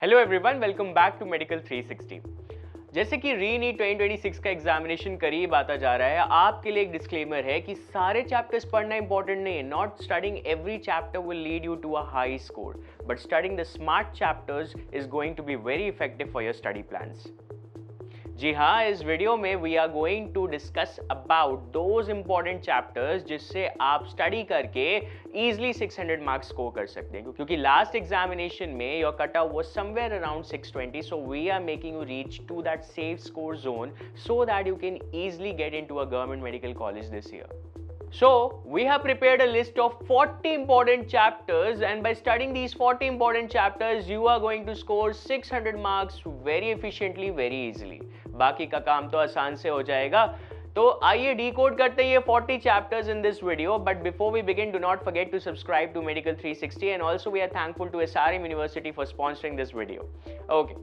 Hello everyone, welcome back to medical 360। जैसे कि री-नीट 2026 का एग्जामिनेशन करीब आता जा रहा है, आपके लिए एक डिस्क्लेमर है कि सारे चैप्टर्स पढ़ना इंपॉर्टेंट नहीं है। Not studying every chapter will lead you to a high score, but studying the smart chapters is going to be very effective for your study plans. जी हाँ, इस वीडियो में we are going to discuss about those important chapters जिससे आप study करके easily 600 marks score कर सकते हैं, क्योंकि लास्ट एग्जामिनेशन में your cut off was somewhere around 620, so we are making you reach to that safe score zone so that you can easily get into a government medical college this year. So, we have prepared a list of 40 important chapters, and by studying these 40 important chapters, you are going to score 600 marks very efficiently, very easily. बाकी का काम तो आसान से हो जाएगा। तो आइए डीकोड करते हैं ये 40 chapters in this video. But before we begin, do not forget to subscribe to Medical 360, and also we are thankful to SRM University for sponsoring this video. Okay.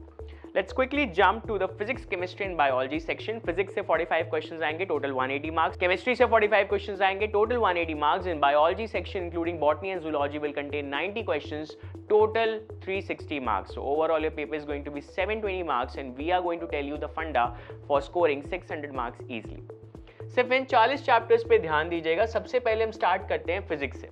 Let's quickly jump to the physics, chemistry and biology section. Physics से 45 questions आएंगे, total 180 marks. Chemistry से 45 questions आएंगे, total 180 marks. In biology section, including botany and zoology, will contain 90 questions, total 360 marks. So overall, your paper is going to be 720 marks, and we are going to tell you the funda for scoring 600 marks easily. सिर्फ इन 40 chapters पे ध्यान दीजिएगा। सबसे पहले हम start करते हैं physics से।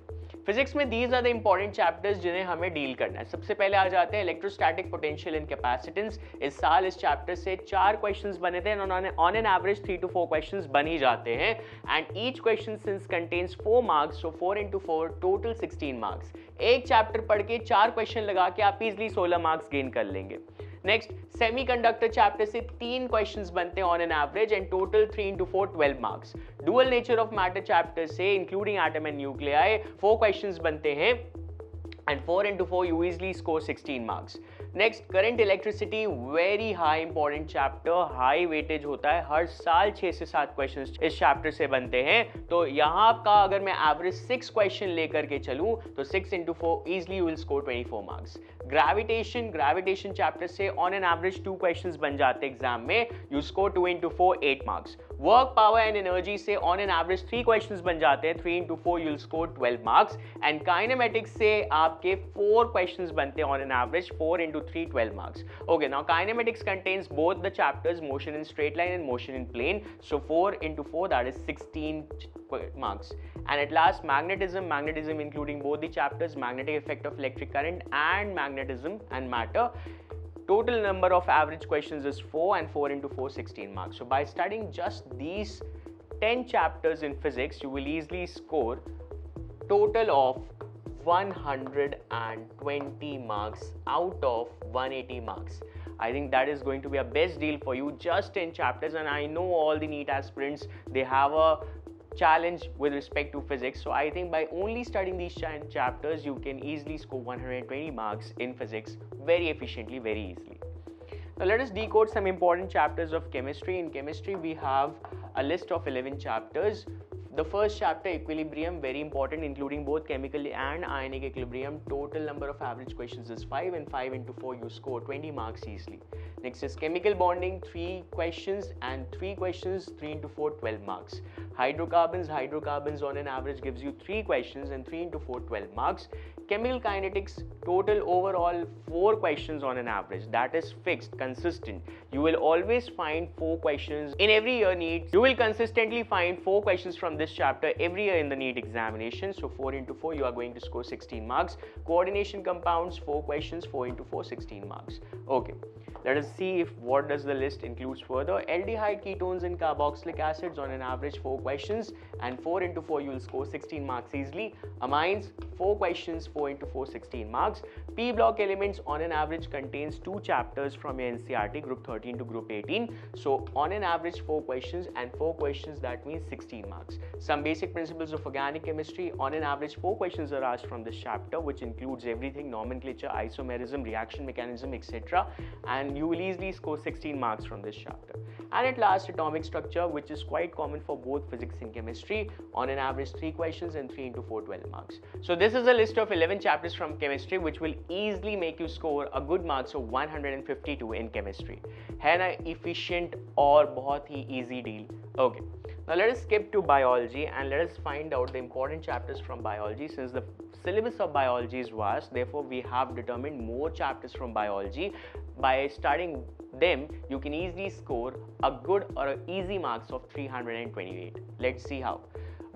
फिजिक्स में these are the important chapters जिन्हें हमें डील करना है। सबसे पहले आ जाते हैं इलेक्ट्रोस्टैटिक पोटेंशियल एंड कैपेसिटेंस। इस साल इस चैप्टर से 4 क्वेश्चंस बने थे, उन्होंने on an average 3 to 4 questions बन ही जाते हैं, and each question since contains 4 marks, so 4 into 4 total 16 marks. एक चैप्टर पढ़ के 4 क्वेश्चन लगा के आप इजिली 16 मार्क्स गेन कर लेंगे। नेक्स्ट, सेमीकंडक्टर चैप्टर से 3 क्वेश्चंस बनते हैं on an average, and total 3 into 4 12 marks. Dual nature of matter chapter से including atom and nuclei 4 questions बनते हैं, and 4 into 4 you easily score 16 marks. Next, current electricity, very high important chapter, high weightage होता है, हर साल 6 से 7 questions इस chapter से बनते हैं। तो यहाँ का अगर मैं एवरेज 6 क्वेश्चन लेकर के चलूँ तो 6 into 4 easily you will score 24 marks. Gravitation chapter से ऑन एन एवरेज 2 क्वेश्चंस बन जाते हैं एग्जाम में, you score 2 into 4 8 marks. Work, power and energy से ऑन एन एवरेज 3 क्वेश्चंस बन जाते हैं, 3 into 4 you will score 12 marks. And kinematics से आपके 4 क्वेश्चंस बनते हैं on an average, 4 into 3 12 marks. Okay, now kinematics contains both the chapters motion in straight line and motion in plane, so 4 into 4 that is 16 marks. And at last, magnetism including both the chapters, magnetic effect of electric current and magnetism and matter. Total number of average questions is 4, and 4 into 4 16 marks. So by studying just these 10 chapters in physics, you will easily score total of 120 marks out of 180 marks. I think that is going to be a best deal for you just in chapters, and I know all the NEET aspirants, they have a challenge with respect to physics, so I think by only studying these chapters you can easily score 120 marks in physics very efficiently, very easily. Now let us decode some important chapters of chemistry. In chemistry we have a list of 11 chapters. The first chapter, equilibrium, very important, including both chemical and ionic equilibrium. Total number of average questions is 5, and 5 into 4 you score 20 marks easily. Next is chemical bonding, 3 questions, and 3 questions, 3 into 4 12 marks. Hydrocarbons on an average gives you 3 questions, and 3 into 4 12 marks. Chemical kinetics, total overall 4 questions on an average. That is fixed, consistent. You will always find 4 questions in every year NEET. You will consistently find 4 questions from this chapter every year in the NEET examination. So 4 into 4 you are going to score 16 marks. Coordination compounds, 4 questions, 4 into 4 16 marks. Okay. Let us see if what does the list includes further. Aldehyde, ketones and carboxylic acids on an average 4 questions, and 4 into 4 you will score 16 marks easily. Amines, 4 questions, 4 into 4 16 marks. P block elements on an average contains 2 chapters from your NCERT group 13 to group 18. So on an average 4 questions, and 4 questions, that means 16 marks. Some basic principles of organic chemistry, on an average 4 questions are asked from this chapter, which includes everything: nomenclature, isomerism, reaction mechanism, etc. And you will easily score 16 marks from this chapter. And at last, atomic structure, which is quite common for both physics and chemistry, on an average 3 questions, and 3 into 4 12 marks. So this is a list of 11 chapters from chemistry which will easily make you score a good marks of 152 in chemistry. है ना efficient और बहुत ही easy deal. Okay. Now let us skip to biology and let us find out the important chapters from biology, since the syllabus of biology is vast, therefore we have determined more chapters from biology. By studying them, you can easily score a good or a easy marks of 328. Let's see how.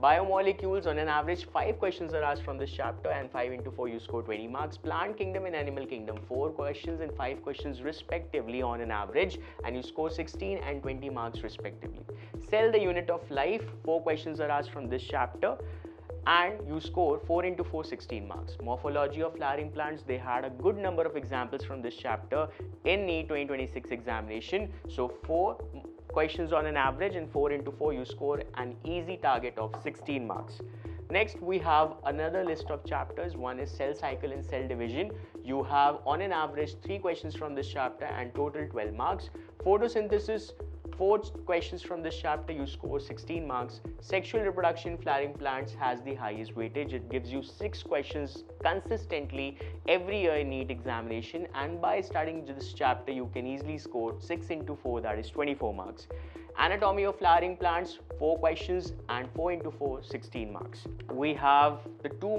Biomolecules, on an average 5 questions are asked from this chapter, and 5 into 4 you score 20 marks. Plant kingdom and animal kingdom, 4 questions and 5 questions respectively on an average, and you score 16 and 20 marks respectively. Cell, the unit of life, 4 questions are asked from this chapter, and you score 4 into 4, 16 marks. Morphology of flowering plants, they had a good number of examples from this chapter in NEET 2026 examination. So 4 questions on an average, and 4 into 4 you score an easy target of 16 marks. Next, we have another list of chapters. One is cell cycle and cell division. You have on an average 3 questions from this chapter and total 12 marks. Photosynthesis, 4 questions from this chapter, you score 16 marks. Sexual reproduction, flowering plants has the highest weightage. It gives you 6 questions consistently every year in NEET examination, and by studying this chapter you can easily score 6 into 4, that is 24 marks. Anatomy of flowering plants, 4 questions, and 4 into 4, 16 marks. We have the two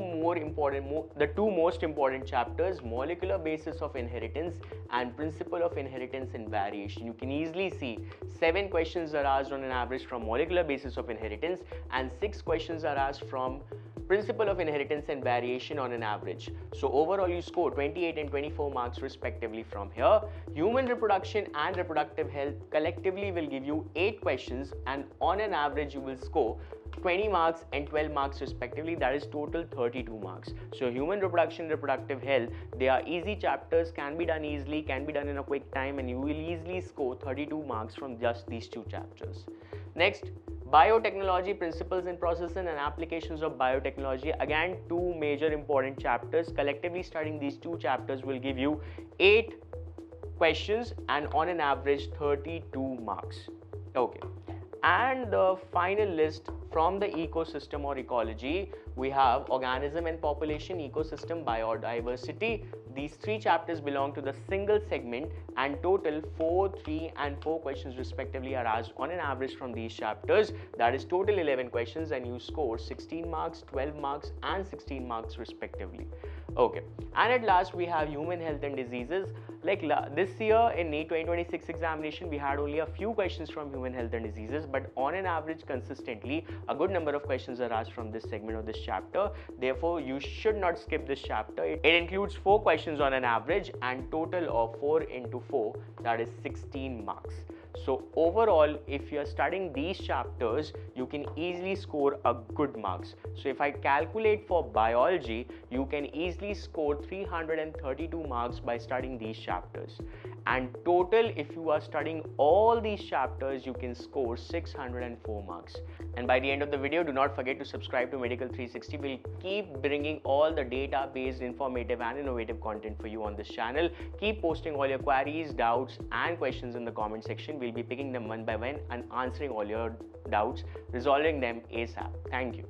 most important chapters, molecular basis of inheritance and principle of inheritance and variation. You can easily see 7 questions are asked on an average from molecular basis of inheritance, and 6 questions are asked from principle of inheritance and variation on an average. So overall you score 28 and 24 marks respectively from here. Human reproduction and reproductive health collectively will give you 8 questions, and on an average you will score 20 marks and 12 marks respectively, that is total 32 marks. So human reproduction, reproductive health, they are easy chapters, can be done easily, can be done in a quick time, and you will easily score 32 marks from just these 2 chapters. Next, biotechnology, principles and processes and applications of biotechnology. Again, 2 major important chapters. Collectively studying these 2 chapters will give you 8 questions and on an average 32 marks. Okay. And the final list from the ecosystem or ecology, we have organism and population, ecosystem, biodiversity. These 3 chapters belong to the single segment, and total 4, 3 and 4 questions respectively are asked on an average from these chapters. That is total 11 questions, and you score 16 marks, 12 marks and 16 marks respectively. Okay, and at last we have human health and diseases. Like this year in NEET 2026 examination, we had only a few questions from human health and diseases, but on an average consistently a good number of questions are asked from this segment of this chapter. Therefore, you should not skip this chapter. It includes 4 questions on an average and total of 4 into 4, that is 16 marks. So overall, if you are studying these chapters, you can easily score a good marks. So if I calculate for biology, you can easily score 332 marks by studying these chapters. And total, if you are studying all these chapters, you can score 604 marks. And by the end of the video, do not forget to subscribe to Medical 360. We'll keep bringing all the data-based, informative and innovative content for you on this channel. Keep posting all your queries, doubts and questions in the comment section. We'll be picking them one by one and answering all your doubts, resolving them ASAP. Thank you.